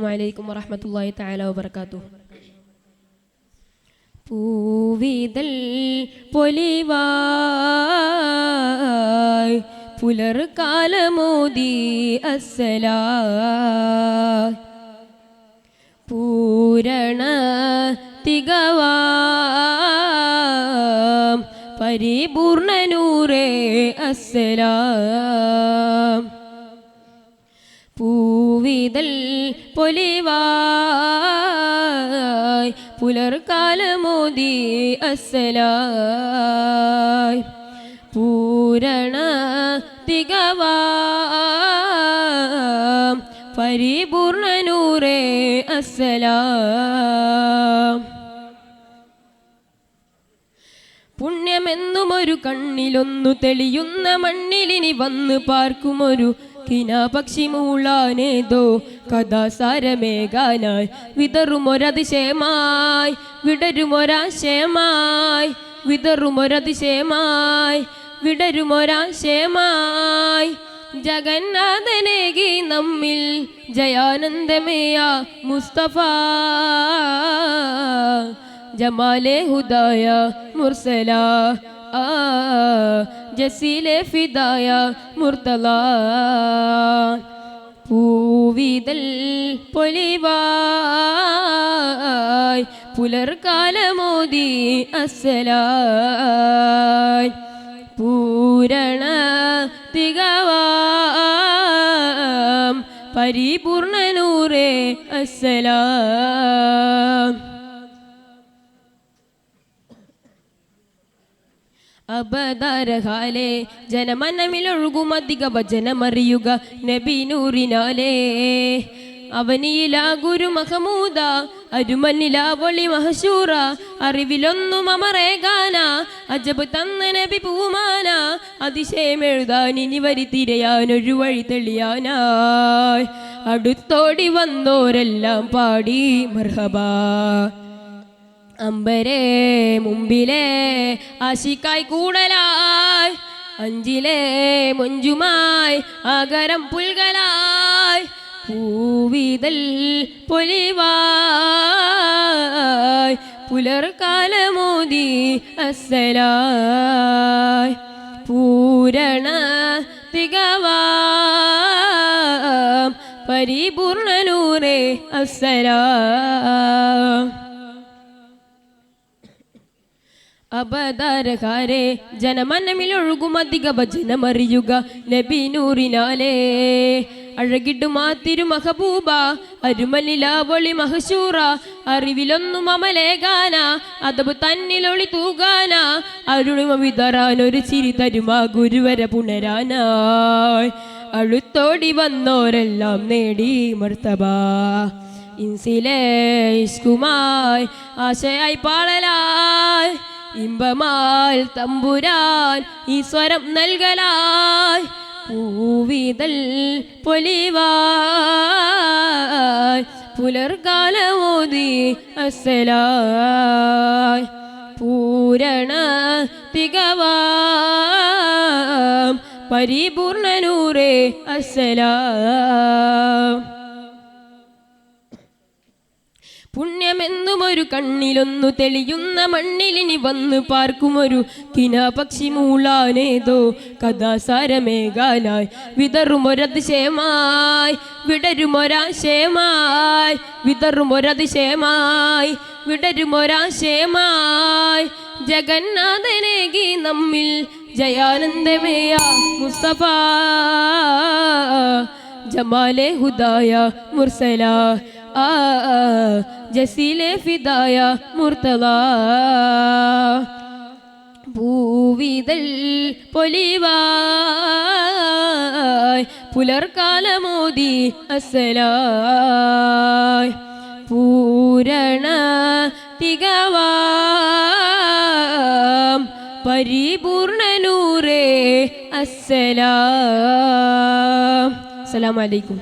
അലൈക്കും വറഹ്മത്തുള്ളാഹി തആല വബറകാതുഹു. പൂവിതൽ പൊലിവായ് പുലർകാലമോദി അസ്സലാ പൂരണ തികവാം പരിപൂർണ നൂറേ അസ്സലാം പൂവിതൽ പൊലിവായ് പുലർകാലമോദി അസ്സലായ് പൂരണ തികവാം പരിപൂർണ നൂറേ അസ്സലാം പുണ്യമെന്നുമൊരു കണ്ണിലൊന്നു തെളിയുന്ന മണ്ണിലിനി വന്ന് പാർക്കുമൊരു കിനാപക്ഷി മൂളാനേതോ കഥാസാരമേകാനായി വിതറുമൊരതിശയമായി വിടരുമൊരാശയമായി വിതറുമൊരതിശയമായി വിടരുമൊരാശയമായി ജഗന്നാഥനേകി നമ്മിൽ ജയാനന്ദമേയ മുസ്തഫ ജമാലെ ഹുദായ മുർസല ജസീലെ ഫിദായ മുർത്തല പൂവിതൽ പൊലിവായ് പുലർകാലമോദി അസ്സലായ് പൂരണ തികവാം പരിപൂർണ നൂറേ അസ്സലാം അബദാരഹാലേ ജനമനമിലൊഴുകും അധിക വചനമറിയുക നബി നൂറിനാലേ അവനിയിലാ ഗുരു മഹമൂദ അരുമന്നിലാ ഒളി മഹശൂറ അറിവിലൊന്നും അമറേകാന അജബ് തന്ന നബി പൂമാന അതിശയമെഴുതാൻ ഇനി വരി തിരയാനൊരു വഴി തെളിയാനായി അടുത്തോടി വന്നോരെല്ലാം പാടി മർഹബാ അമ്പരേ മുമ്പിലെ ആശിക്കായി കൂടലായി അഞ്ചിലെ മൊഞ്ചുമായി ആകരം പുൽകലായി പൂവിതൽ പൊലിവായ് പുലർകാലമോദി അസ്സലായ് പൂരണ തികവാം പരിപൂർണ നൂറേ അസ്സലാം അബദാരകാരെ ജനമനമിലൊഴുകും അധിക ഭജനമറിയുക നബി നൂറിനാലേ അഴകിടുമാ തിരുമഹബൂബ അരുമനിലാവൊളി മഹശൂറ അറിവിലൊന്നും അമലേകാന അതബ് തന്നിലൊളി തൂകാന അരുണിമ വിതറാനൊരു ചിരി തരുമാ ഗുരുവര പുണരാനായി അടുത്തോടി വന്നോരെല്ലാം നേടി മർത്തബ ഇൻസിലെ ഇസ്കുമായി ആശയായി പാളലായി ഇമ്പമാൽ തമ്പുരാൻ ഈ സ്വരം നൽകലായി പൂവിതൽ പൊലിവായ് പുലർകാലമോദി അസ്സലായ് പൂരണ തികവാം പരിപൂർണ നൂറേ അസ്സലാം പുണ്യമെന്നുമൊരു കണ്ണിലൊന്നു തെളിയുന്ന മണ്ണിലിനി വന്ന് പാർക്കുമൊരു കിനാപക്ഷി മൂളാനേതോ കഥാസാരമേകാനായി വിതറുമൊരതിശയമായി വിടരുമൊരാശയമായി വിതറുമൊരതിശയമായി വിടരുമൊരാശയമായി ജഗന്നാഥനേകി നമ്മിൽ ജയാനന്ദമേയ മുസ്തഫ ജമാലെ ഹുദായ മുർസല ജസീലെ ഫിദായ മുർത്തല പൂവിതൽ പൊലിവായ് പുലർകാലമോദി അസ്സലായ് പൂരണ തികവാം പരിപൂർണ നൂറേ അസ്സലാം. അസ്സലാമു അലൈക്കും.